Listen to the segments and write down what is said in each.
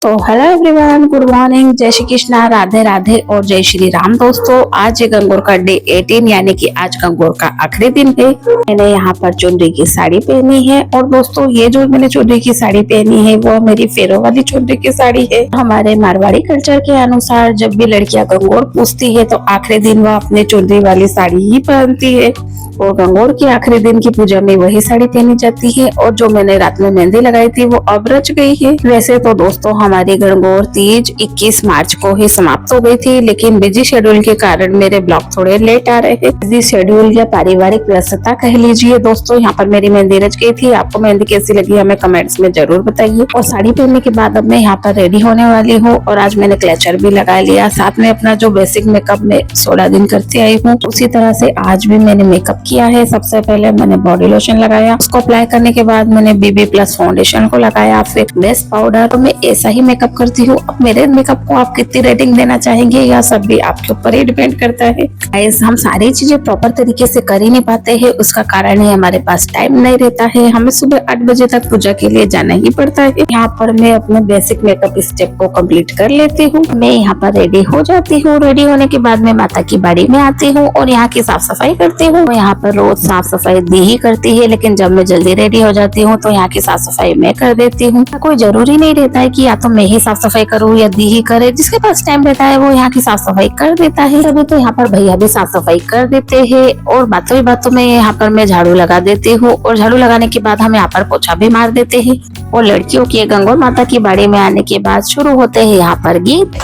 तो hello everyone, good morning, जय श्री कृष्णा, राधे राधे और जय श्री राम। दोस्तों, आज है गंगोर का डे 18 यानी कि आज गंगोर का आखिरी दिन है। मैंने यहाँ पर चुनरी की साड़ी पहनी है और दोस्तों ये जो मैंने चुनरी की साड़ी पहनी है वो मेरी फेरों वाली चुनरी की साड़ी है। हमारे मारवाड़ी कल्चर के अनुसार जब भी लड़कियां गंगोर पूजती है तो आखिरी दिन वह अपने चुनरी वाली साड़ी ही पहनती है और गंगोर के आखिरी दिन की पूजा में वही साड़ी पहनी जाती है। और जो मैंने रात में मेहंदी लगाई थी वो अब रच गई है। वैसे तो दोस्तों हमारी गंगोर तीज 21 मार्च को ही समाप्त हो गई थी, लेकिन बिजी शेड्यूल के कारण मेरे ब्लॉग थोड़े लेट आ रहे हैं। बिजी शेड्यूल या पारिवारिक व्यस्तता कह लीजिए। दोस्तों यहाँ पर मेरी मेहंदी रच गई थी। आपको मेहंदी कैसी लगी हमें कमेंट्स में जरूर बताइए। और साड़ी पहनने के बाद अब मैं यहाँ पर रेडी होने वाली हूँ और आज मैंने क्लेचर भी लगा लिया। साथ में अपना जो बेसिक मेकअप में 16 दिन करते आई हूँ उसी तरह से आज भी मैंने मेकअप किया है। सबसे पहले मैंने बॉडी लोशन लगाया, उसको अप्लाई करने के बाद मैंने बीबी प्लस फाउंडेशन को लगाया, फिर बेस्ट पाउडर। तो मैं ऐसा ही मेकअप करती हूँ। अब मेरे मेकअप को आप कितनी रेटिंग देना चाहेंगे या सब भी आपके ऊपर ही डिपेंड करता है। गाइस, हम सारी चीजें प्रॉपर तरीके से कर ही नहीं पाते हैं। उसका कारण है हमारे पास टाइम नहीं रहता है। हमें सुबह 8 बजे तक पूजा के लिए जाना ही पड़ता है। यहाँ पर मैं अपने बेसिक मेकअप स्टेप को कम्प्लीट कर लेती हूँ। मैं यहाँ पर रेडी हो जाती हूँ। रेडी होने के बाद मैं माता की बाड़ी में आती हूँ और यहाँ की साफ सफाई करती हूँ। यहाँ पर रोज साफ सफाई दी ही करती है, लेकिन जब मैं जल्दी रेडी हो जाती हूँ तो यहाँ की साफ सफाई मैं कर देती हूँ। कोई जरूरी नहीं रहता है कि या तो मैं ही साफ सफाई करूँ या दी ही करे। जिसके पास टाइम रहता है वो यहाँ की साफ सफाई कर देता है। तभी तो यहाँ पर भैया भी साफ सफाई कर देते हैं और बातों ही बातों में यहाँ पर मैं झाड़ू लगा देती हूँ और झाड़ू लगाने के बाद हम यहाँ पर पोछा भी मार देते हैं। और लड़कियों के गंगोर माता की बाड़ी में आने के बाद शुरू होते हैं यहाँ पर गीत।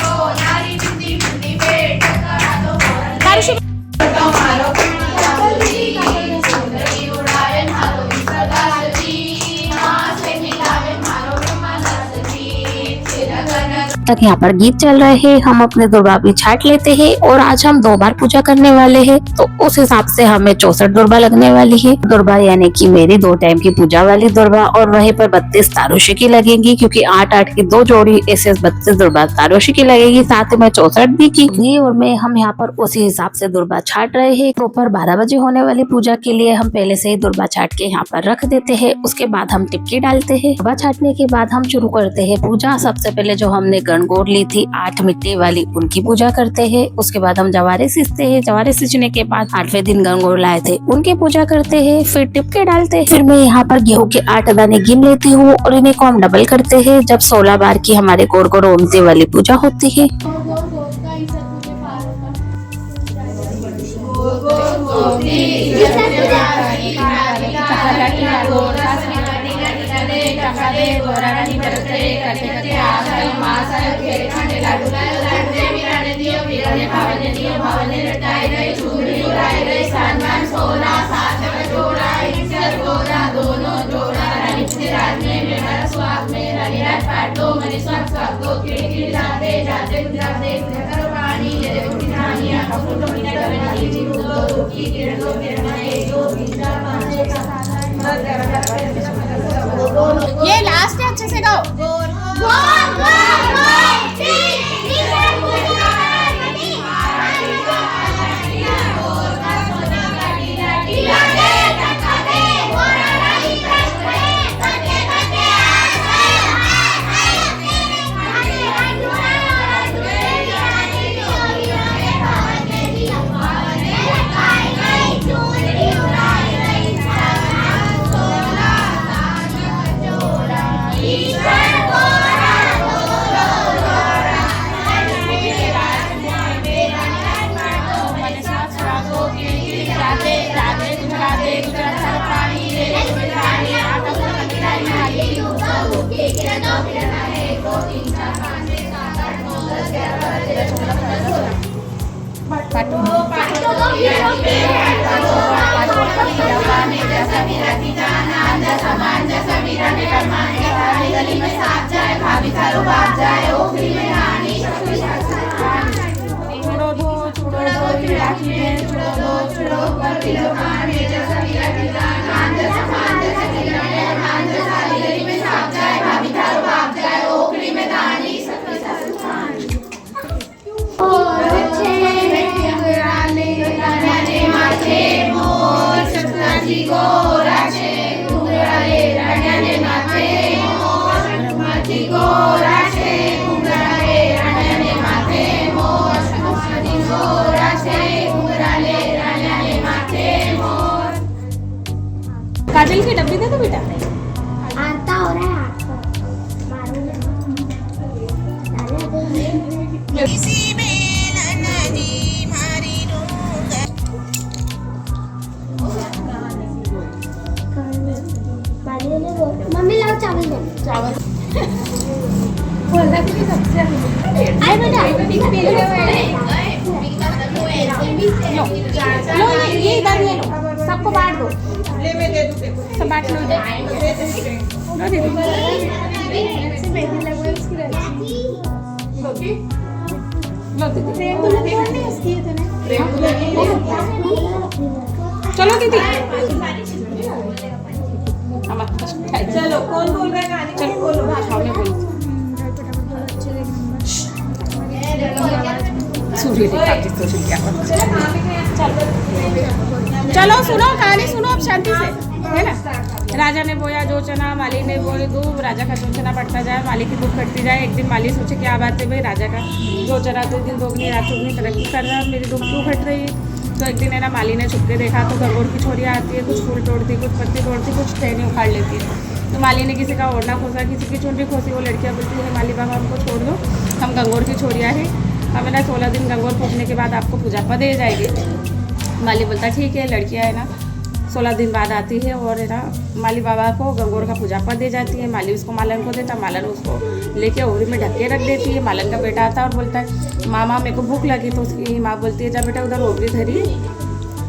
तक यहाँ पर गीत चल रहे हैं। हम अपने दुर्बा भी छाट लेते हैं और आज हम 2 बार पूजा करने वाले हैं, तो उस हिसाब से हमें 64 दुर्बा लगने वाली है। दुर्बा यानी कि मेरी 2 टाइम की पूजा वाली दुर्बा और वहीं पर 32 तारोशी की लगेगी, क्योंकि 8-8 की 2 जोड़ी ऐसे 32 दुर्बा तारोशी की लगेगी। साथ में 64 दी की और मैं हम यहाँ पर उसी हिसाब से दुर्बा छाट रहे हैं। दोपहर 12 बजे होने वाली पूजा के लिए हम पहले से ही दुर्बा छाट के यहाँ पर रख देते हैं। उसके बाद हम टिक्की डालते हैं। दुर्बा छाटने के बाद हम शुरू करते हैं पूजा। सबसे पहले जो हमने गणगौर ली थी 8 मिट्टी वाली, उनकी पूजा करते हैं। उसके बाद हम जवारे सींचते हैं। जवारे सींचने के बाद 8वें दिन गणगौर लाए थे उनकी पूजा करते हैं। फिर टिपके डालते हैं। फिर मैं यहाँ पर गेहूं के 8 दाने गिन लेती हूँ और इन्हें को हम डबल करते हैं जब 16 बार की हमारे गोर गोर ओमते वाली पूजा होती है। ये लास्ट है, अच्छे से गाओ। Gorache, काजल की डब्बी दे दो बेटा। आता हो रहा है आता मारूंगा मम्मी लाओ चावल दो चावल बोला कि सबसे आए बेटा लो ये इधर ले लो सबको बांट दो ले मैं दे दूं सब बांट लो लो दीदी मेहंदी लगवाई उसकी लो दीदी चलो दीदी चलो कौन बोल रहा है गाने चलो बोलो भाषा बोलो चलो सुनो कहानी सुनो अब शांति से है ना। राजा ने बोया जो चना, माली ने बोए दूब, राजा का जो चना बढ़ता जाए, माली की दुख घटती जाए। एक दिन माली सोचे क्या बात है भाई, राजा का जो चना 2 दिन दोगुनी रात चौगुनी तरक्की कर रहा है, मेरी दुख क्यों घट रही है। तो एक दिन है ना माली ने छुपके देखा तो गंगोर की छोरियाँ आती है, कुछ फूल तोड़ती, कुछ पत्ती तोड़ती, कुछ टहनी उखाड़ लेती है। तो माली ने किसी का ओढ़ना खोसा, किसी की चुनरी खोसी। वो लड़कियाँ बोलती है माली बाबा हमको छोड़ दो, हम गंगोर की छोरियाँ हैं, हमें ना 16 दिन गंगोर फूकने के बाद आपको पूजा पा दे जाएगी। माली बोलता ठीक है। लड़कियाँ है ना 16 दिन बाद आती है और है ना माली बाबा को गंगोर का पूजा पा दे जाती है। माली उसको मालन को देता, मालन उसको लेके ओवरी में ढक के रख देती है। मालन का बेटा आता है और बोलता है मामा मेरे को भूख लगी। तो उसकी माँ बोलती है जा बेटा उधर ओवरी धरी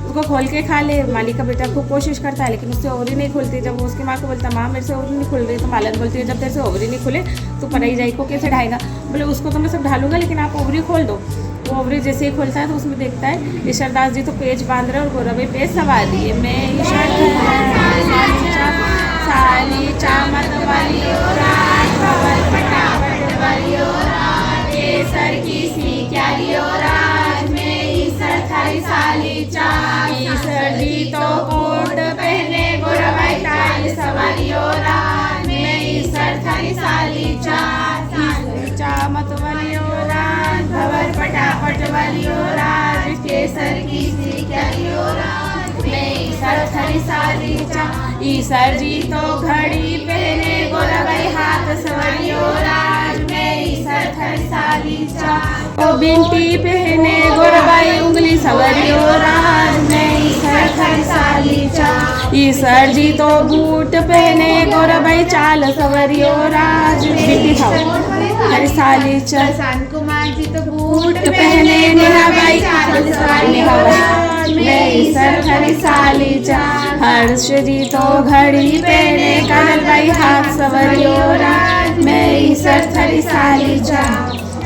उसको खोल के खा ले। माली का बेटा खूब कोशिश करता है लेकिन उससे ओवरी नहीं खुलती। जब वो उसकी माँ को बोलता माँ मेरे से ओवरी नहीं खुल रही, तो मालन बोलती है जब तेरे से ओवरी नहीं खुले तो पराई जाई को कैसे ढाएगा। बोले उसको तो मैं सब ढालूंगा लेकिन आप ओवरी खोल दो। वो ओवरी जैसे ही खोलता है तो उसमें देखता है ईश्वरदास जी तो पेज बांध रहे और गौरव पेज सवार दिए। मैं साली चामत वाली केसर की सी क्यारी ईश्वर जी तो कोट पहने गोरवाई ताल सवारी मैं ईश्वर थारी साली चामत वाली भवर पटापट वाली केसर की सी क्यारी मैं ईश्वर थारी साली ईश्वर जी तो घड़ी पहने गोरवाई हाथ सवारी मैं ईश्वर थारी साली ओ बिंटी पहने गोरबाई उंगली सवरियो राज मैं ईश्वर थारी साली ईश्वर जी तो बूट पहने गोरबाई चाल सवरियो राज बिंटी था थारी साली सान कुमार जी तो बूट पहने नेहाबाई चाल सवरियो राज मैं ईश्वर थारी साली हर्ष जी तो घड़ी पहने कानलबाई हाथ सवरियो राज मैं ईश्वर थारी साली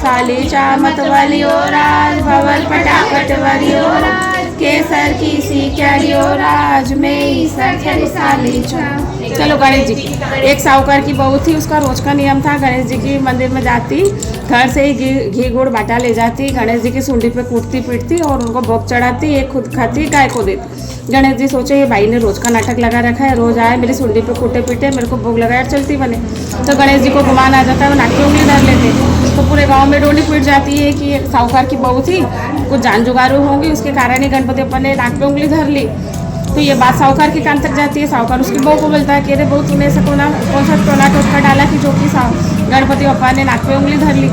साली चामत वाली राज भवर पटापट वाली राज केसर की सी क्यारी राज में ईश्वर थारी साली चलो गणेश जी की एक साहूकार की बहू थी। उसका रोज का नियम था गणेश जी की मंदिर में जाती, घर से ही घी गुड़ बाटा ले जाती, गणेश जी की सूंडी पे कूटती पीटती और उनको भोग चढ़ाती, एक खुद खाती गाय को देती। गणेश जी सोचे ये भाई ने रोज का नाटक लगा रखा है, रोज आए मेरी सूंडी पे कूटे पीटे मेरे को भोग लगाया चलती बने। तो गणेश जी को गुमान आ जाता है, वो नाक की उंगली धर लेते। तो पूरे गांव में डोली पीट जाती है कि साहूकार की बहू थी, कुछ जान जुगारू होंगी, उसके कारण ही गणपति अप्पा ने नाक पे उंगली धर ली। तो ये बात साहूकार के कान तक जाती है। साहूकार उसकी बहू को बोलता है कि अरे बहू तूने ऐसा कौन सा टोना टोटका डाला कि जो कि गणपति अप्पा ने नाक पे उंगली धर ली।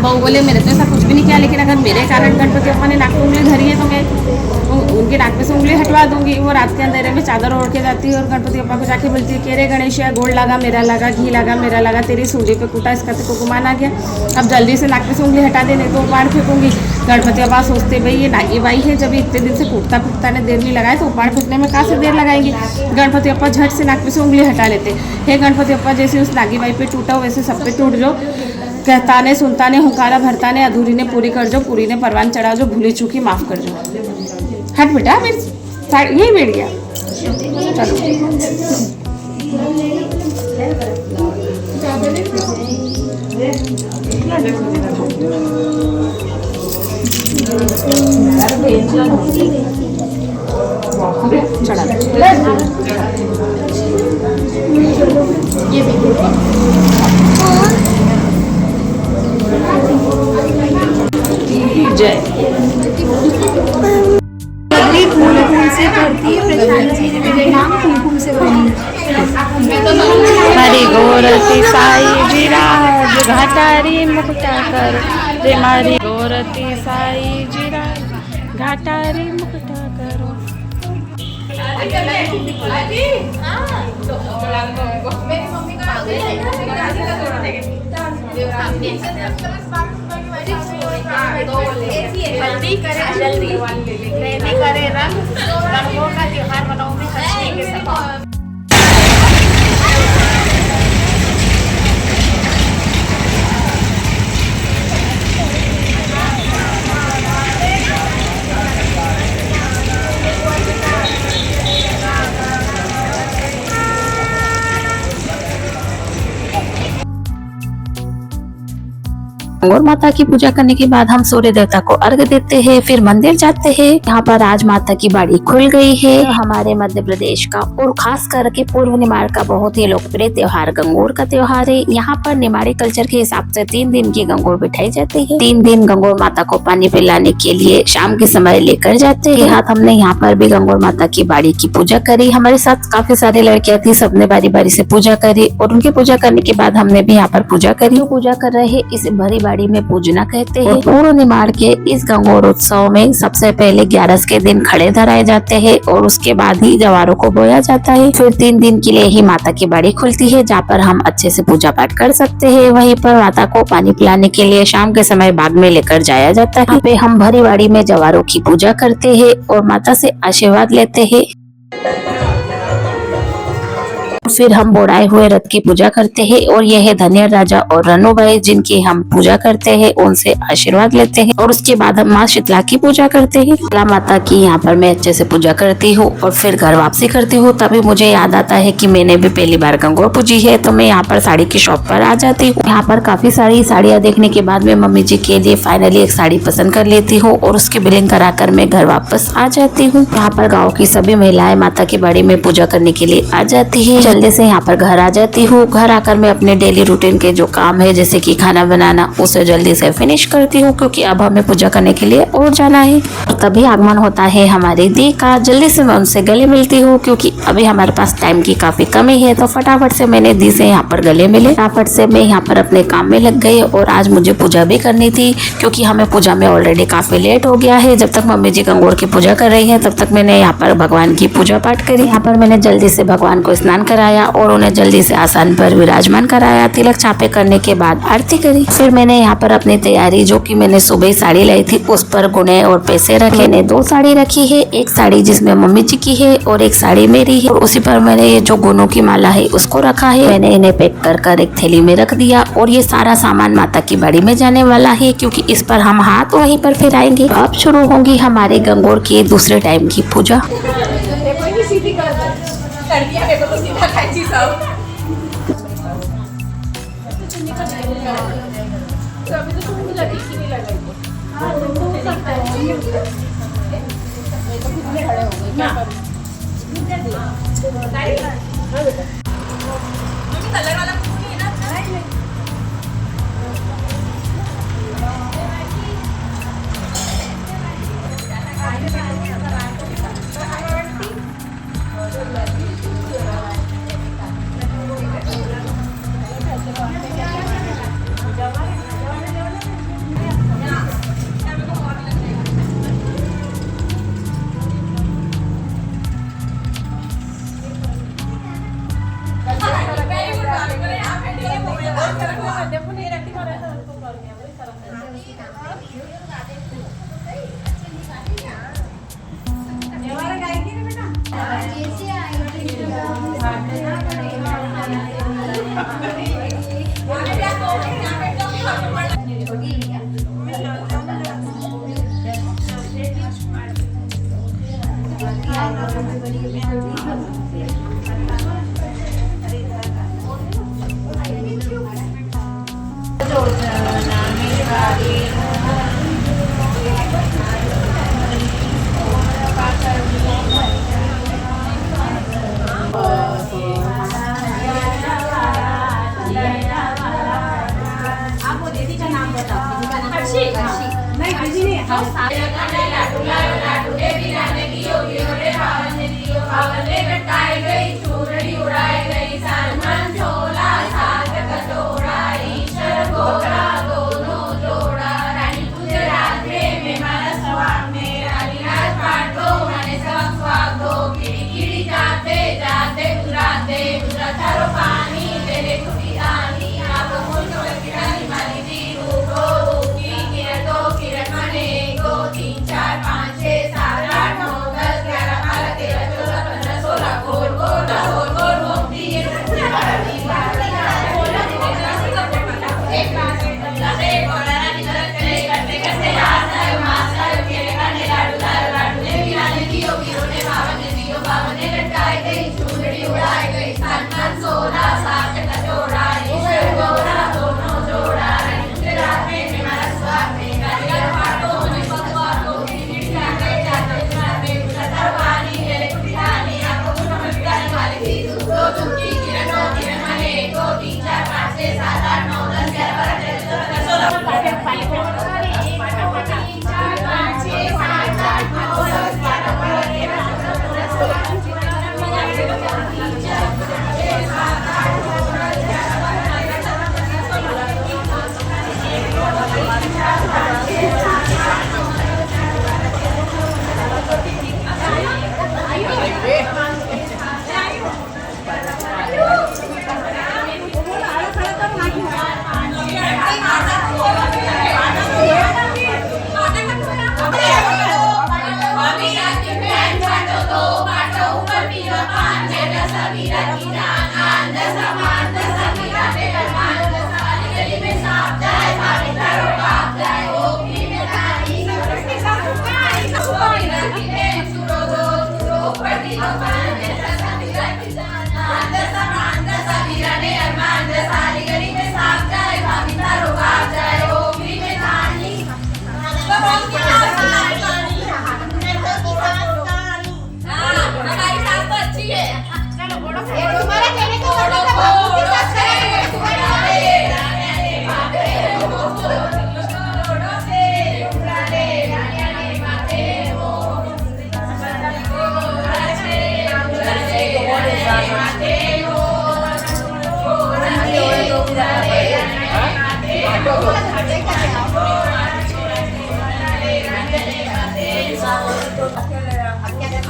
बहू बोले मैंने तो ऐसा कुछ भी नहीं किया, लेकिन अगर मेरे कारण गणपति अप्पा ने नाक पे उंगली धरी है तो मैं उनके नाक पे से उंगली हटवा दूंगी। वो रात के अंधेरे में चादर ओढ़ के जाती है और गणपति अप्पा को जाके बोलती है कि अरे गणेश गोड़ लगा, मेरा लगा, घी लगा, मेरा लगा, तेरी सूंडी पे कूटा, इसका तेरे को गुमान आ गया, अब जल्दी से नाक पे से उंगली हटा दे नहीं तो उपाड़ फेंकूंगी। गणपति अप्पा सोचते भाई ये नागी बाई है, जब इतने दिन से कूटता फूटता ने देर नहीं लगाए तो उपाड़ फेंकने में कहाँ से देर लगाएंगी। गणपति अप्पा झट से नाक पे से उंगली हटा लेते। हे गणपति अप्पा जैसे उस नागी बाई पे टूटा वैसे सब पे टूट जाओ, कहता ने सुनता ने हुंकारा भरता ने अधूरी ने पूरी कर जो, पूरी ने परवान चढ़ा जो, भूली चूकी माफ कर जो। हट बेटा मेरे यही बैठ गया। चलो चढ़ा जय फूल से करती है प्रशांत जी ने मेरे नाम कुमकुम से घाटारी मुक्ता करो रे मारी गोरती साई जीरा घाटारी मुक्ता करो. जल्दी करे रंग रंगों का त्योहार मनाओ में हंसने के साथ. गंगौर माता की पूजा करने के बाद हम सूर्य देवता को अर्घ देते हैं, फिर मंदिर जाते हैं. यहाँ पर आज माता की बाड़ी खुल गई है. हमारे मध्य प्रदेश का और खास करके पूर्व निमाड़ का बहुत ही लोकप्रिय त्योहार गंगौर का त्योहार है. यहाँ पर निमाड़ी कल्चर के हिसाब से 3 दिन की गंगौर बिठाई जाती है. 3 दिन गंगौर माता को पानी पिलाने के लिए शाम के समय लेकर जाते हैं. हमने यहाँ पर भी गंगौर माता की बाड़ी की पूजा करी. हमारे साथ काफी सारी लड़कियां थी, सबने बारी बारी से पूजा करी और उनकी पूजा करने के बाद हमने भी यहाँ पर पूजा करी. पूजा कर रहे हैं इसे भरी बाड़ी में पूजना कहते हैं. पूर्व निमाड़ के इस गंगौर उत्सव में सबसे पहले 11 के दिन खड़े धराए जाते हैं और उसके बाद ही जवारों को बोया जाता है. फिर 3 दिन के लिए ही माता की बाड़ी खुलती है, जहाँ पर हम अच्छे से पूजा पाठ कर सकते हैं. वहीं पर माता को पानी पिलाने के लिए शाम के समय बाग में लेकर जाया जाता है. यहाँ पे हम भरी बाड़ी में जवारों की पूजा करते हैं और माता से आशीर्वाद लेते हैं. फिर हम बोड़ाए हुए रथ की पूजा करते हैं और यह है धनिया राजा और रनु भाई जिनकी हम पूजा करते हैं, उनसे आशीर्वाद लेते हैं. और उसके बाद हम माँ शीतला की पूजा करते हैं. शीतला माता की यहाँ पर मैं अच्छे से पूजा करती हूँ और फिर घर वापसी करती हूँ. तभी मुझे याद आता है कि मैंने भी पहली बार गंगौर पूजी है, तो मैं यहाँ पर साड़ी की शॉप पर आ जाती हूँ. यहाँ पर काफी सारी साड़ियाँ देखने के बाद मैं मम्मी जी के लिए फाइनली एक साड़ी पसंद कर लेती हूँ और उसकी बिलिंग कराकर मैं घर वापस आ जाती हूँ. यहाँ पर गाँव की सभी महिलाएं माता की बाड़ी में पूजा करने के लिए आ जाती है. जल्दी से यहाँ पर घर आ जाती हूँ. घर आकर मैं अपने डेली रूटीन के जो काम है जैसे कि खाना बनाना उसे जल्दी से फिनिश करती हूँ, क्योंकि अब हमें पूजा करने के लिए और जाना है. तभी आगमन होता है हमारी दी का. जल्दी से मैं उनसे गले मिलती हूँ क्योंकि अभी हमारे पास टाइम की काफी कमी है. तो फटाफट से मैंने दी से यहाँ पर गले मिले. फटाफट से मैं यहाँ पर अपने काम में लग गई और आज मुझे पूजा भी करनी थी क्योंकि हमें पूजा में ऑलरेडी काफी लेट हो गया है. जब तक मम्मी जी गंगौर की पूजा कर रही है तब तक मैंने यहाँ पर भगवान की पूजा पाठ करी. यहाँ पर मैंने जल्दी से भगवान को स्नान कराया और उन्हें जल्दी से आसन पर विराजमान कराया. तिलक छापे करने के बाद आरती करी. फिर मैंने यहाँ पर अपनी तैयारी जो कि मैंने सुबह साड़ी लाई थी उस पर गुने और पैसे रखे. मैंने 2 साड़ी रखी है, एक साड़ी जिसमें मम्मी जी की है और एक साड़ी मेरी है. और उसी पर मैंने ये जो गुनों की माला है उसको रखा है. मैंने इन्हें पैक कर एक थैली में रख दिया और ये सारा सामान माता की बाड़ी में जाने वाला है क्योंकि इस पर हम हाथ वहीं पर फिराएंगे. अब शुरू होंगी हमारे गंगौर की दूसरे टाइम की पूजा.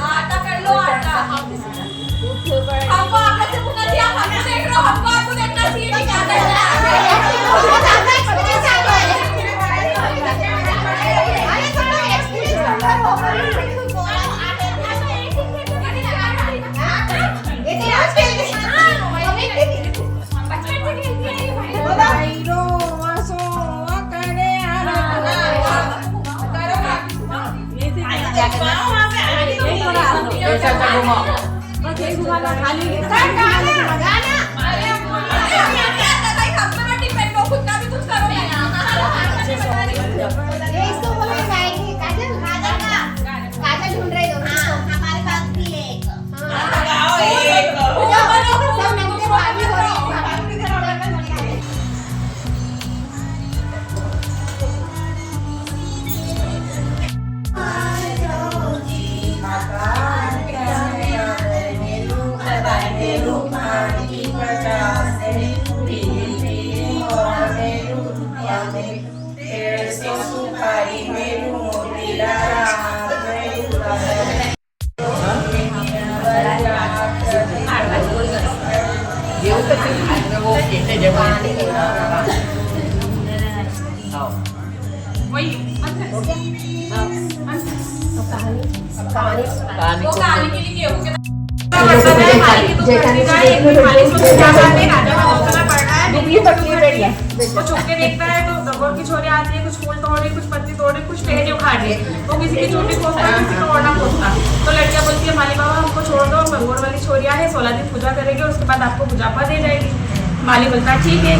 आता कर लो आता हमको आगे से पुनः दिया हमको देख रहे हो हमको आपको देखना चाहिए कि क्या कर रहा वो कहानी के लिए गेहूं के वो चुपके देखता है तो गब्बर की छोरी आती है, कुछ फूल तोड़ रही, कुछ पत्ती तोड़ रही, कुछ टहनी उखाड़ रही है। वो किसी की चोटी खोसता है, किसी का ओढ़ना खोसता। तो लड़कियां बोलती है माली बाबा हमको छोड़ दो, गंगोर वाली छोरिया है, 16 दिन पूजा करेगी, उसके बाद आपको पूजापा दे जाएगी। माली बोलता है ठीक है,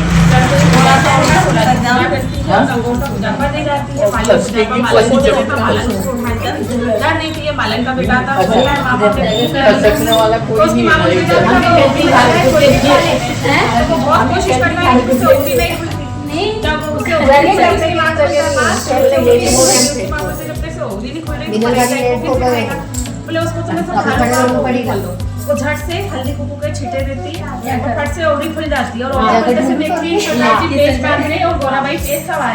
गंगोर का पूजापा दे जाती है। नहीं थी, मालन का बेटा था, बहुत कोशिश करता है बोले उसको वो झट से हल्दी कुकू के छींटे देती है, फट से ओढ़ी खुल जाती है और जैसे देखती है पेस्ट बांध रहे और गोरा भाई पेस्ट सवार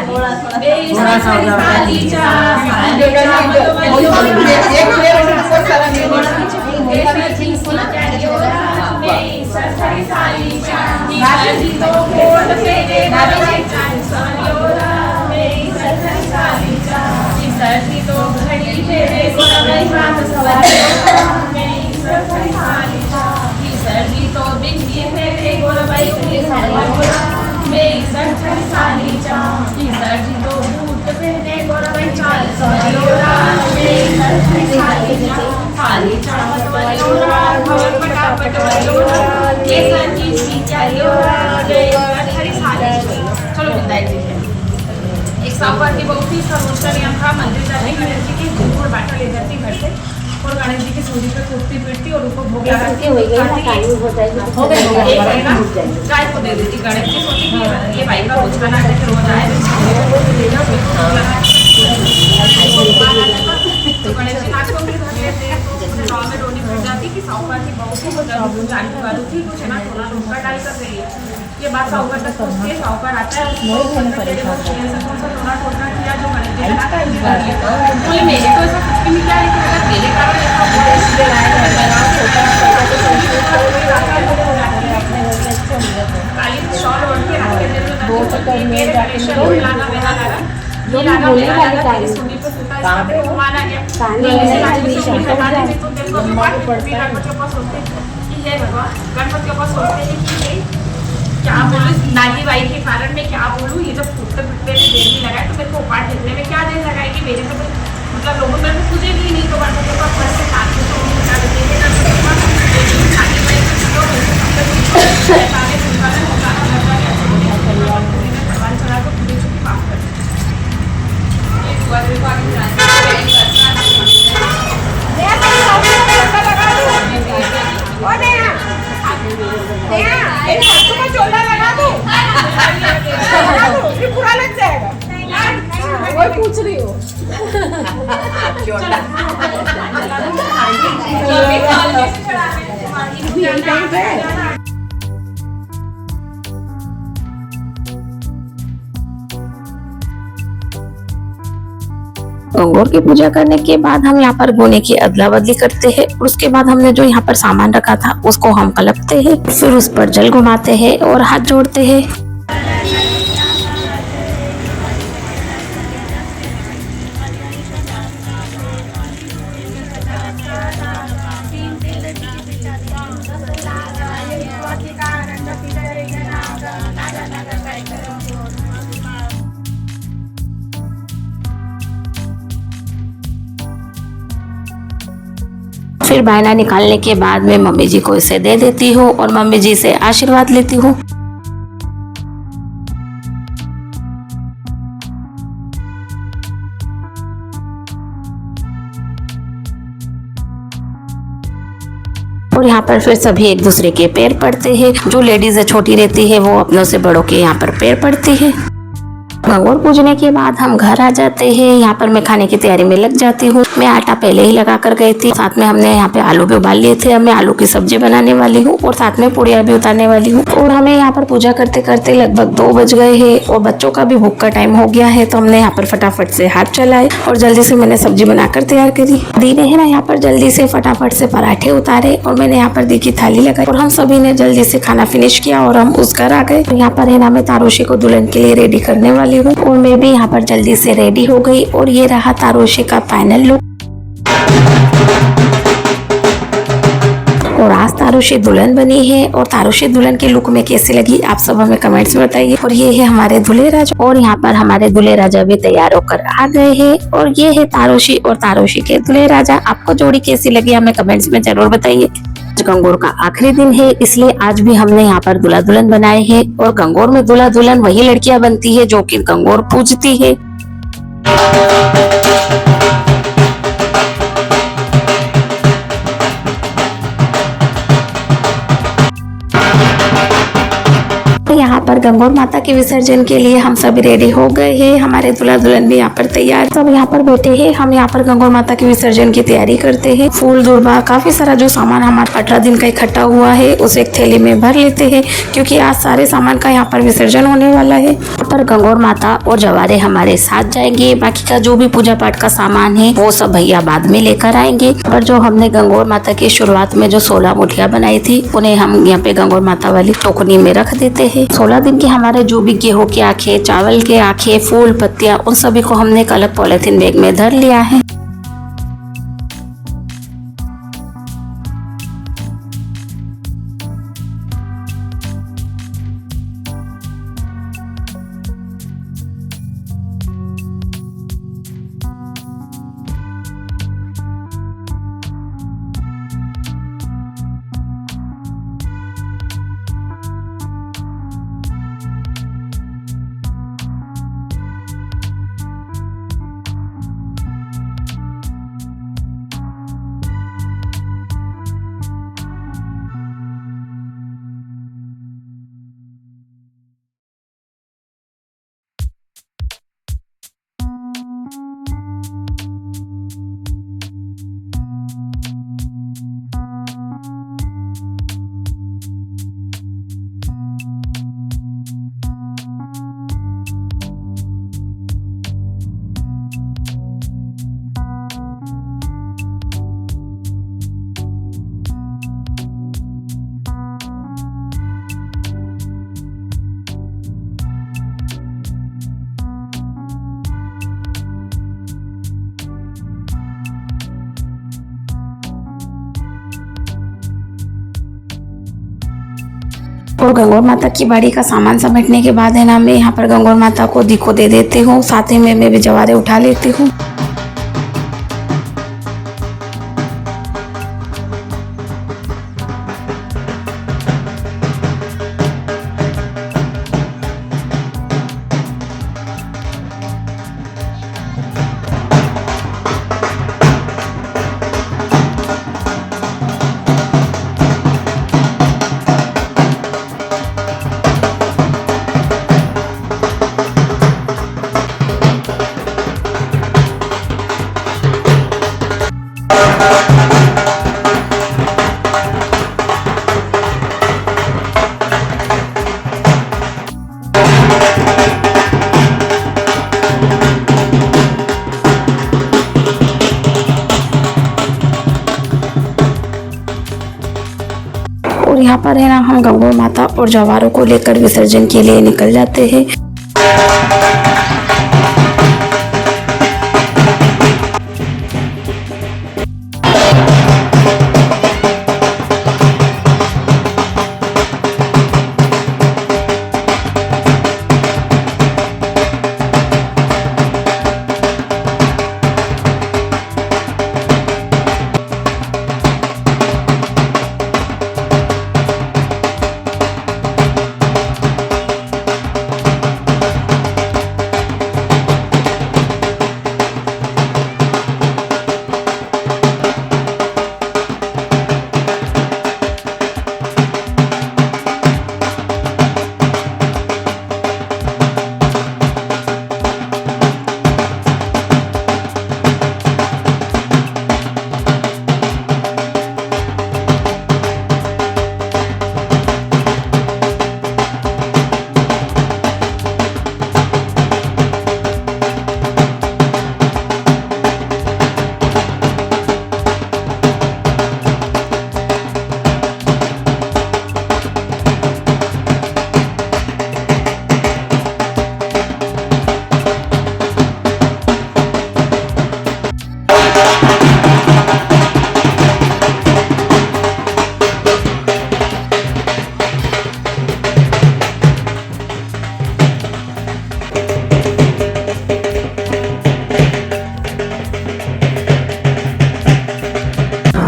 सर्दी तो बिंदी है गोरबाई सर्दी तो बूट पहने गोरबाई चाल चलो एक साहूकार की बहू थी, इसका रोज का नियम था मंदिर जाने गणेश जी की गुड़ बाटा ले जाती घर से और गणेश जी की सूजी पे कूटती पीटती और उनको भोग लगा के हो गई ना गाय को दे देती। गणेश जी सोची कि ये भाई का रोज का नाटक है, रोज आए तो गणेश जी नाच को भी धर लेते हैं। तो गाँव में रोनी फट जाती कि साहूकार की बहू को जाने वाली थी, कुछ है ना थोड़ा रोका डाल कर रही है। ये बात साहूकार तक पहुँचती है, साहूकार आता है थोड़ा टोटना किया जो गणेश जी बोले मेरे तो ऐसा कुछ भी नहीं किया, लेकिन अगर मेरे कारण काली शॉल ओढ़ के रख के मेरे लाना बेना लगा ये लाना बेना लगा तेरी सुनी पे सूता इसका पे घुमाना गया जैसे राजी से सुनी हटा दी तो तेरे को भी गणपति के पास सोचते कि हे भगवान गणपति के पास सोचते हैं कि क्या बोलूं नानी बाई के कारण मैं क्या बोलूं, ये जब फूटते फूटते में देर नहीं लगाए तो मेरे को उपाट लिखने में क्या देर लगाएगी, मेरे से मतलब लोगों मेरे को पूछे भी नहीं तो गणपति के पास घर से खाते तो बता देते हैं नानी बाई भगवान चढ़ा को पूरी छुट्टी माफ कर पूरा लग जाएगा वही पूछ रही हो गंगौर की पूजा करने के बाद हम यहाँ पर गोने की अदला बदली करते हैं और उसके बाद हमने जो यहाँ पर सामान रखा था उसको हम कलपते हैं, फिर उस पर जल घुमाते हैं और हाथ जोड़ते हैं। फिर बायना निकालने के बाद मैं मम्मी जी को इसे दे देती हूँ और मम्मी जी से आशीर्वाद लेती हूँ। और यहाँ पर फिर सभी एक दूसरे के पैर पड़ते हैं। जो लेडीज छोटी रहती है वो अपनों से बड़ों के यहाँ पर पैर पड़ती है। गंगौर पूजने के बाद हम घर आ जाते हैं। यहाँ पर मैं खाने की तैयारी में लग जाती हूँ। मैं आटा पहले ही लगा कर गई थी, साथ में हमने यहाँ पे आलू भी उबाल लिए थे। अब मैं आलू की सब्जी बनाने वाली हूँ और साथ में पूड़ियाँ भी उतारने वाली हूँ। और हमें यहाँ पर पूजा करते करते लगभग 2 बज गए हैं और बच्चों का भी भूख का टाइम हो गया है, तो हमने यहाँ पर फटाफट से हाथ चलाए और जल्दी से मैंने सब्जी बनाकर तैयार करी। दी ने है ना यहाँ पर जल्दी से फटाफट से पराठे उतारे और मैंने यहाँ पर दी की थाली लगाई और हम सभी ने जल्दी से खाना फिनिश किया और हम उस घर आ गए। यहाँ पर है ना मैं तारोशी को दुल्हन के लिए रेडी करने वाली हूँ और मैं भी यहाँ पर जल्दी से रेडी हो गई और ये रहा तारोशी का फाइनल लुक। और आज तारोशी दुल्हन बनी है और तारोशी दुल्हन के लुक में कैसी लगी आप सब हमें कमेंट्स में बताइए। और ये है हमारे दूल्हे राजा और यहाँ पर हमारे दूल्हे राजा भी तैयार होकर आ गए हैं और ये है तारोशी और तारोशी के दूल्हे राजा। आपको जोड़ी कैसी लगी हमें कमेंट्स में जरूर बताइए। गंगौर का आखिरी दिन है इसलिए आज भी हमने यहाँ पर दूल्हा दुल्हन बनाए हैं और गंगौर में दूल्हा दुल्हन वही लड़कियां बनती है जो कि गंगौर पूजती है। यहाँ पर गंगौर माता के विसर्जन के लिए हम सब रेडी हो गए हैं। हमारे दूल्हा दुल्हन भी यहाँ पर तैयार सब यहाँ पर बैठे हैं। हम यहाँ पर गंगौर माता के विसर्जन की तैयारी करते हैं। फूल दुर्बा काफी सारा जो सामान हमारा 18 दिन का इकट्ठा हुआ है उसे एक थैली में भर लेते हैं क्योंकि आज सारे सामान का यहाँ पर विसर्जन होने वाला है। यहाँ पर गंगौर माता और जवारे हमारे साथ जाएंगे। बाकी का जो भी पूजा पाठ का सामान है वो सब भैया बाद में लेकर आएंगे। पर जो हमने गंगौर माता की शुरुआत में जो 16 मुठिया बनाई थी उन्हें हम यहाँ पे गंगौर माता वाली टोकनी में रख देते हैं। 16 दिन के हमारे जो भी गेहूं की आंखें, चावल के आंखें, फूल पत्तियां उन सभी को हमने एक अलग पॉलिथीन बैग में धर लिया है। और गंगौर माता की बाड़ी का सामान समेटने के बाद है ना मैं यहाँ पर गंगौर माता को दिको दे देती हूँ, साथ ही में मैं भी जवारे उठा लेती हूँ। पर है ना हम गंगोर माता और जवारों को लेकर विसर्जन के लिए निकल जाते हैं।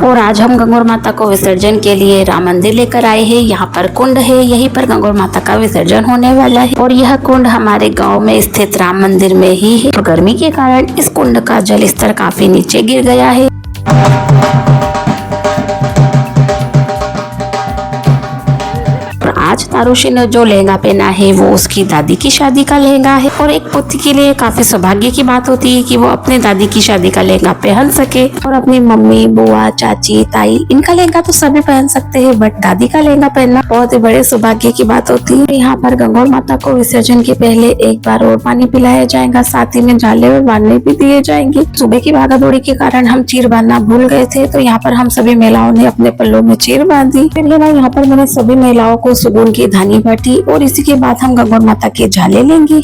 और आज हम गंगोर माता को विसर्जन के लिए राम मंदिर लेकर आए हैं। यहाँ पर कुंड है, यहीं पर गंगोर माता का विसर्जन होने वाला है और यह कुंड हमारे गांव में स्थित राम मंदिर में ही है। तो गर्मी के कारण इस कुंड का जल स्तर काफी नीचे गिर गया है। आज तारुषी ने जो लहंगा पहना है वो उसकी दादी की शादी का लहंगा है और एक पुत्री के लिए काफी सौभाग्य की बात होती है कि वो अपने दादी की शादी का लहंगा पहन सके। और अपनी मम्मी, बुआ, चाची, ताई इनका लहंगा तो सभी पहन सकते हैं, बट दादी का लहंगा पहनना बहुत ही बड़े सौभाग्य की बात होती है। यहाँ पर गंगोर माता को विसर्जन के पहले एक बार और पानी पिलाया जाएगा, साथ ही में झाले और बांधने भी दिए जाएंगे। सुबह की भागादौड़ी के कारण हम चीर बांधना भूल गए थे, तो यहाँ पर हम सभी महिलाओं ने अपने पल्लों में चीर बांधी। फिर यहाँ पर मैंने सभी महिलाओं को सुगुन की धानी बांटी और इसी के बाद हम गंगोर माता के झाले लेंगे।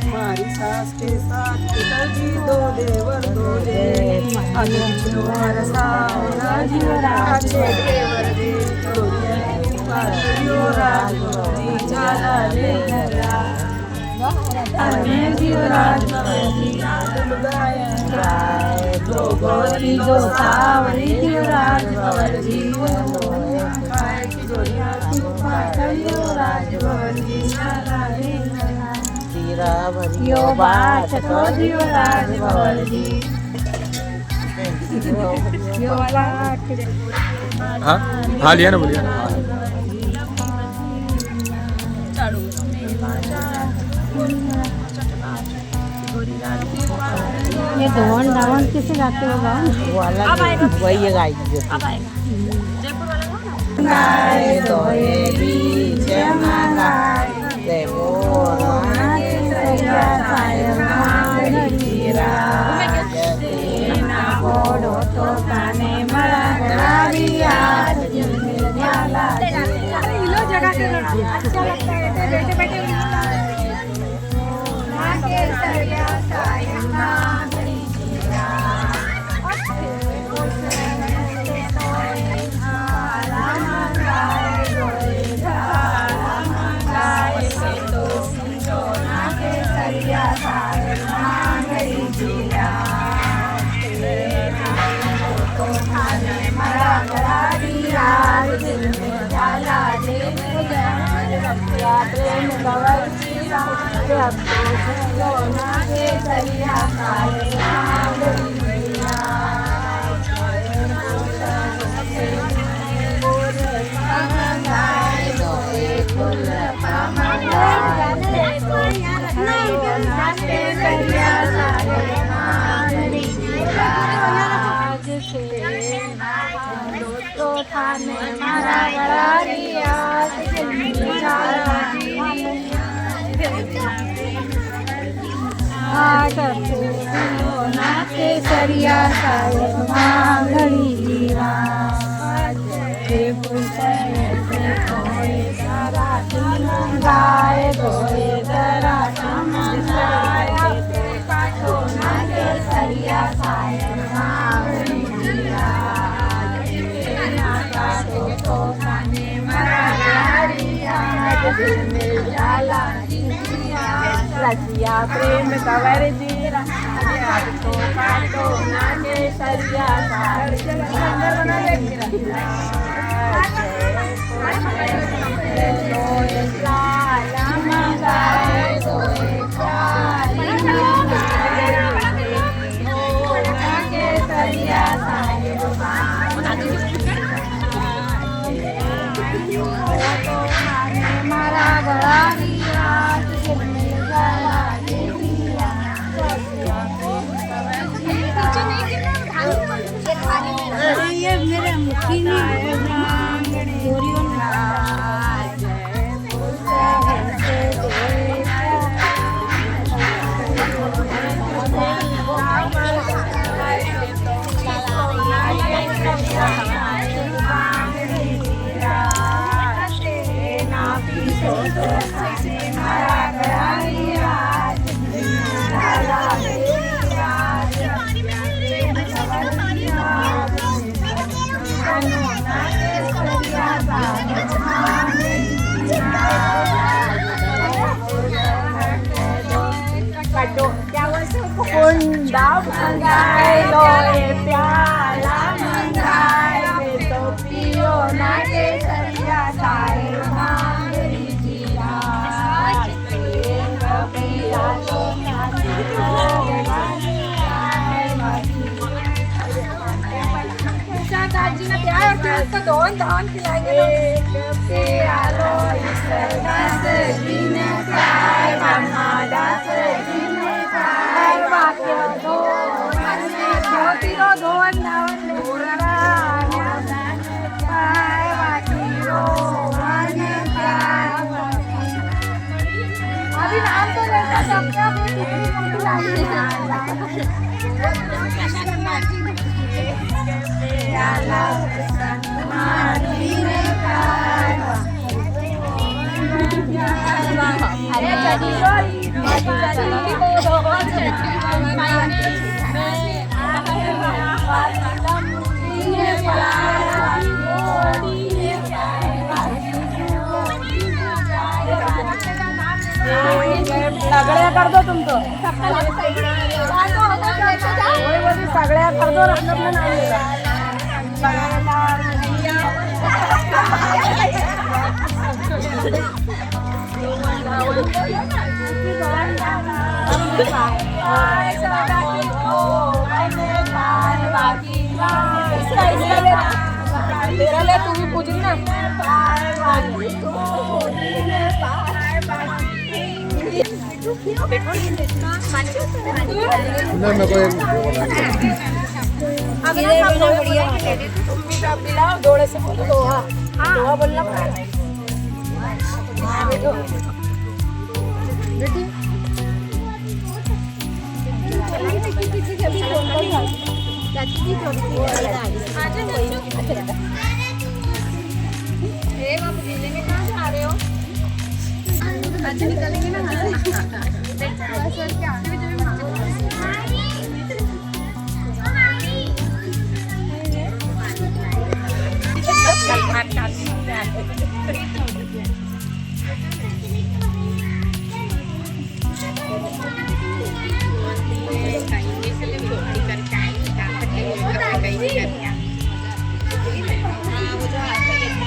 हमारी सास के साथ पिताजी दो देवर दो दे अनुवर सावरा जीवराज देवर दे जाला ले हमें जीवराज दो गोरी दो सावरी जीवराज भवर जीवन की जोड़िया जीवराज भवर जी जाला ले यो बात तो जीवराज भवर जी हाँ लिया ना, बोलिए। ये धोन धावन किसे गाते हो गाँव? वही है गाय अच्छा लगता है बैठे बैठे सरिया केसरिया साहेब मांगली गाय गोए जरा केसरिया साहेब रसिया प्रेम कवर जी तो काटो नागे सरिया मारा गला ये मेरे मुखी कुंडा मंगाए लोए प्याला मंगाए तो पियो ना के सरिया साए मांगरी जिया पिया तो दादी ने प्यार और फिर उसको धोन खिलाएंगे पिया लो इस दास जी ने प्यार मामा दास जी ने प्यार वाक्य दो ज्योतिरो धोन धावन पूरा प्यार वाक्यो मन प्यार अभी नाम तो लेता सबका अपनी कितनी मोटी लागी सगळ्या कर दो तुम तो सगळ्या कर दो रंगलं नाही तुम्ही पूजली ना जोड़े से बोलो दोहा दोहा बोलना अच्छा निकलेंगे ना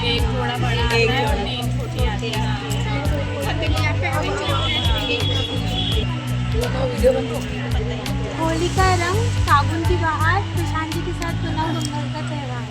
एक थोड़ा बड़ा एक छोटी आती है होली का रंग, साबुन की बहार, प्रशांति के साथ मनाओ गंगा का त्योहार।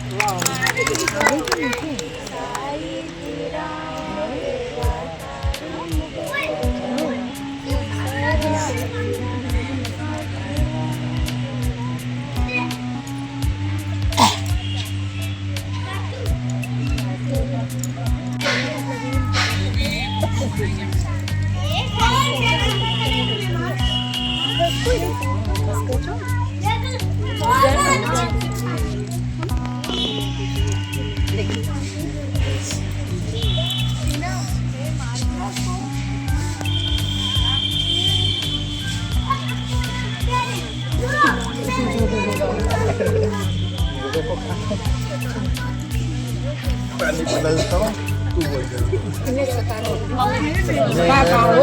पानी पिला देता हूँ, तू बोल दे। हो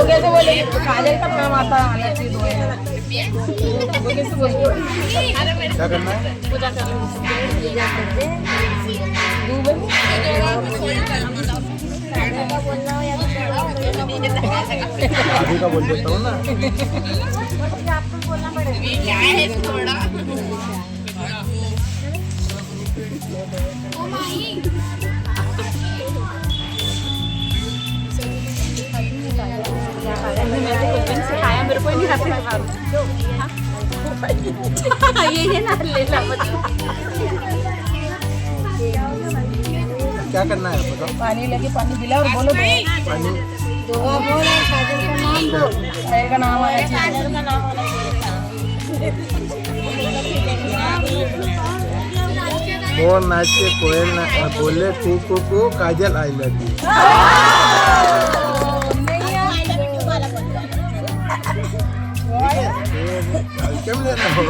गया तो बोले काजल का नाम आता आना चाहिए दो क्या करना है? पूजा कर अभी का बोल देता हूँ ना। सिखाया मेरे को नहीं आते ये ना ले ला क्या करना है बताओ? पानी लेके पानी पिला और बोलो पानी दुआ बोल और काजल का नाम बोल। काजल का नाम आया काजल का नाम होना मोर नाच के कोयल बोले कू कू कू काजल आई लव यू। क्या लेना हो?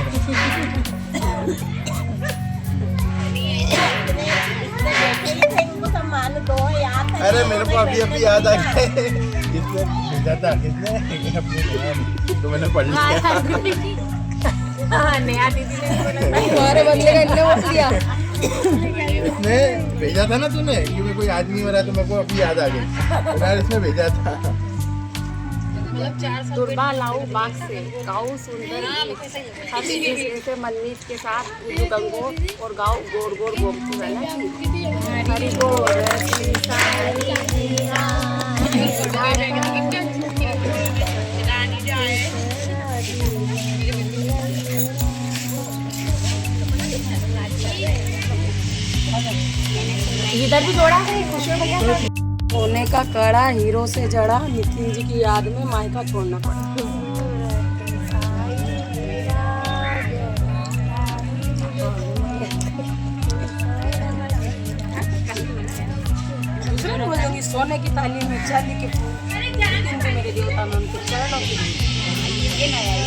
अरे मेरे को अभी अभी याद आ गया किसने भेजा था, किसने तो मैंने पढ़ लिया। नया दीदी ने तुम्हारे बदले का इतने वोट दिया। इसने भेजा था ना तूने कि मेरे को याद नहीं हो रहा, तो मेरे को अभी याद आ गई यार, इसने भेजा था। दुर्बा लाऊ बाग से गाँव सुंदर से मन्नीत के साथ गंगो और गाँव गोर गोर गोमती वाला हरी गोर इधर भी जोड़ा है खुशियों भैया। सोने का कड़ा हीरो से जड़ा, नितिन जी की याद में मायका छोड़ना पड़ा। दूसरे को बोलूंगी सोने की थाली में चांदी के फूल, नितिन जी मेरे देवता में उनके चरणों की ये नया है,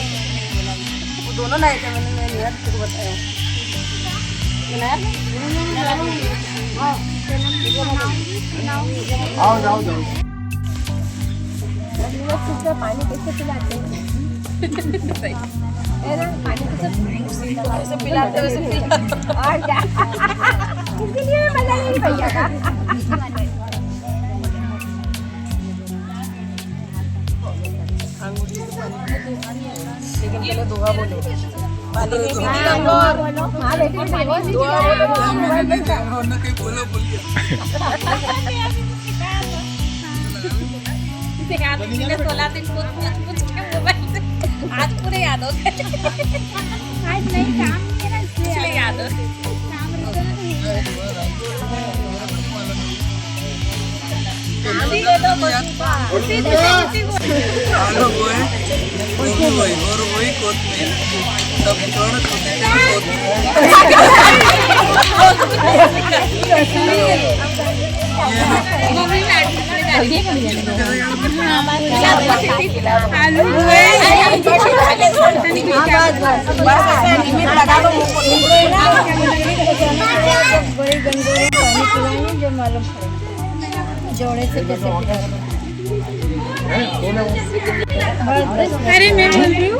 वो दोनों नए थे। मैंने नया तेरे को बताया आओ जाओ जाओ। पानी कैसे पिलाते हैं? पानी कैसे पिलाते वैसे और क्या इसके लिए मजा नहीं भैया का। लेकिन पहले दुआ बोलो। पानी नहीं पीती गंगोर। हाँ बेटी दुआ बोलो। याद ने 16 दिन पूछ के मोबाइल से आज पूरे याद हो गए। आज नहीं काम किया ना इसलिए याद हो। काम रुका अभी दे दो उसी दे जोड़े से कैसे अरे मैं बोल रही हूँ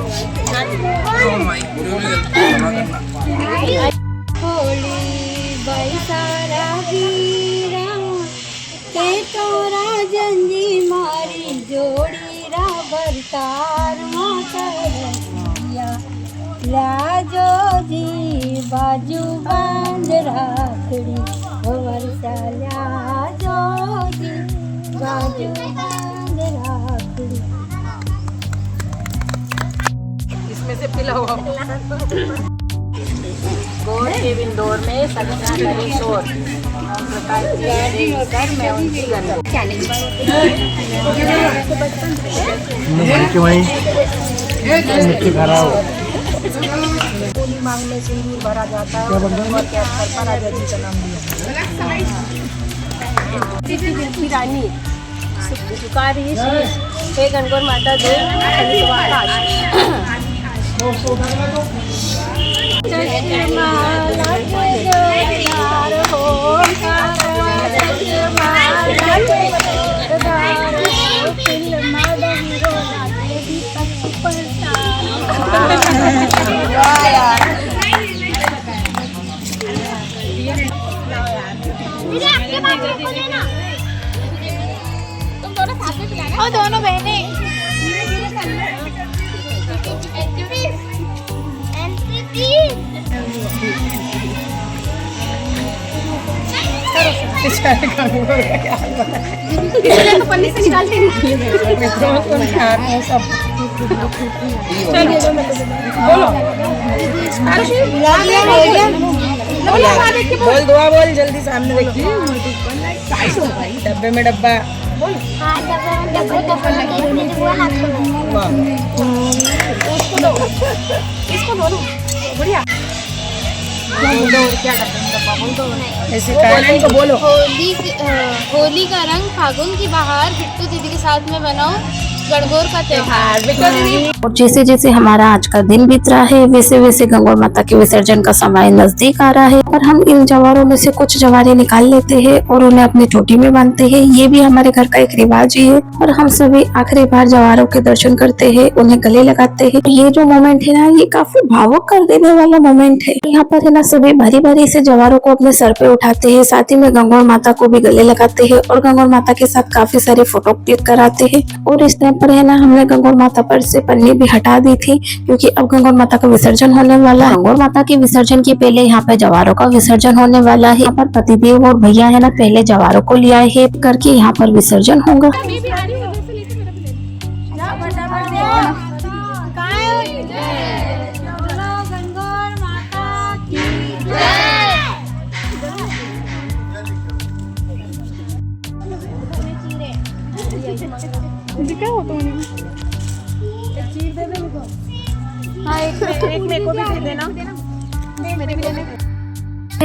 होली बैसारा हीरा के तोरा जंजी मारी जोड़ी रा बरतार माता लाजो जी बाजू बांध राखड़ी ओ वर्षा लाजो जी बाजू बांध राखड़ी। इसमें से पिला हुआ गोर के इंदौर में सजना करे शोर घर में उनकी मिट्टी भरा हो होली मांगने सिंदूर भरा जाता है और के अवसर पर राजा जी का नाम लिया। रानी झुका रही है हे गणगौर माता दे और दोनों बहनें पन्नी से निकालते बोल दुआ बोल जल्दी सामने देखिए डब्बे में डब्बा इसको दो बढ़िया ऐसे कहना बोलो। होली का रंग फागुन की बहार बिट्टू दीदी के साथ में बनाओ गणगौर का त्योहार। और जैसे जैसे हमारा आज का दिन बीत रहा है वैसे वैसे गंगौर माता के विसर्जन का समय नजदीक आ रहा है और हम इन जवारों में से कुछ जवारे निकाल लेते हैं और उन्हें अपनी चोटी में बांधते हैं। ये भी हमारे घर का एक रिवाज ही है और हम सभी आखिरी बार जवारों के दर्शन करते हैं, उन्हें गले लगाते हैं। ये जो मोमेंट है ना, ये काफी भावुक कर देने वाला मोमेंट है। यहाँ पर है ना सभी भारी भारी से जवारों को अपने सर पे उठाते हैं, साथ ही में गंगौर माता को भी गले लगाते हैं और गंगौर माता के साथ काफी सारे फोटो क्लिक कराते हैं। और इस टाइम पर है ना हमने गंगौर माता पर से पन्नी भी हटा दी थी क्योंकि अब गंगौर माता का विसर्जन होने वाला है। गंगौर माता के विसर्जन के पहले यहाँ पे जवारों का विसर्जन होने वाला है। यहाँ पर पतिदेव और भैया है ना पहले जवारों को लिया है करके यहाँ पर विसर्जन होगा।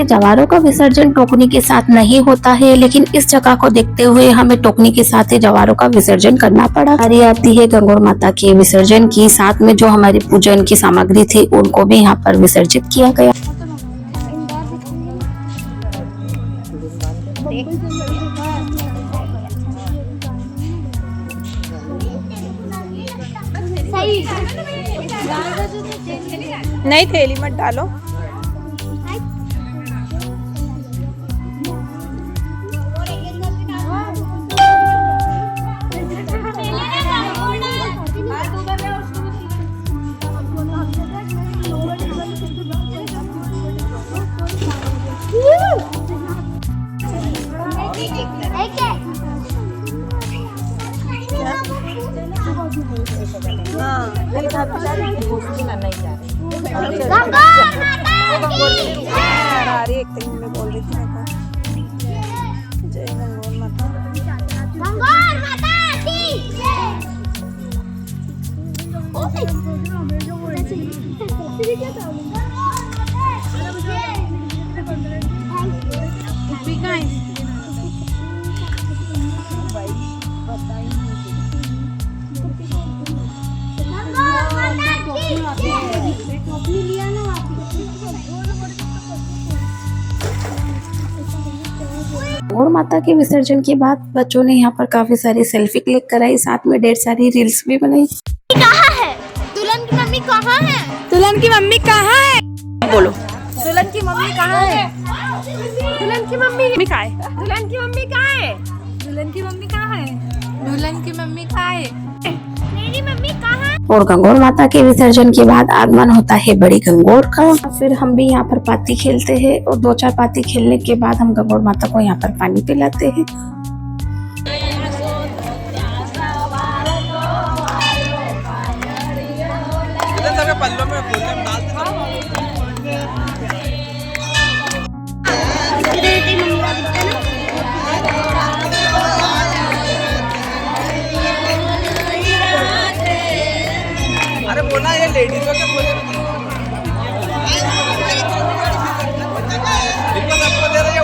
जवारों का विसर्जन टोकनी के साथ नहीं होता है, लेकिन इस जगह को देखते हुए हमें टोकनी के साथ ही जवारों का विसर्जन करना पड़ा। बारी आती है गंगौर माता के विसर्जन की, साथ में जो हमारी पूजन की सामग्री थी उनको भी यहाँ पर विसर्जित किया गया। नहीं थैली मत डालो। एक दिन में बोल रही थी जय गंगौर माता। गंगौर माता की गंगौर माता के विसर्जन के बाद बच्चों ने यहाँ पर काफी सारी सेल्फी क्लिक कराई, साथ में ढेर सारी रील्स भी बनाई। कहाँ है दुल्हन की मम्मी? कहाँ है दुल्हन की मम्मी? कहाँ है बोलो दुल्हन की मम्मी? कहाँ है दुल्हन की मम्मी कहाँ है? दुल्हन की मम्मी कहाँ है? दुल्हन की मम्मी कहाँ है? दुल्हन की मम्मी कहाँ है? मेरी मम्मी कहाँ है? और गंगौर माता के विसर्जन के बाद आगमन होता है बड़ी गंगौर का। फिर हम भी यहाँ पर पाती खेलते हैं और 2-4 पाती खेलने के बाद हम गंगौर माता को यहाँ पर पानी पिलाते हैं। अरे बोला ये लेडीज का बोले सबको दे रहे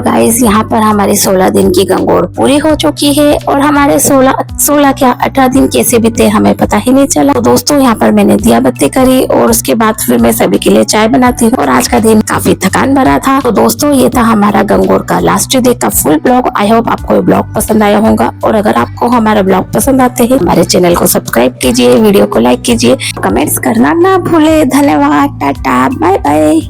गाइस यहाँ पर हमारी 16 दिन की गंगौर पूरी हो चुकी है और हमारे 16 क्या 18 दिन कैसे बीते हमें पता ही नहीं चला। तो दोस्तों यहाँ पर मैंने दिया बत्ती करी और उसके बाद फिर मैं सभी के लिए चाय बनाती हूँ और आज का दिन काफी थकान भरा था। तो दोस्तों ये था हमारा गंगौर का लास्ट डे का फुल ब्लॉग। आई होप आपको ये ब्लॉग पसंद आया होगा और अगर आपको हमारा ब्लॉग पसंद आते हैं हमारे चैनल को सब्सक्राइब कीजिए, वीडियो को लाइक कीजिए, कमेंट्स करना ना भूले। धन्यवाद, टाटा, बाय बाय।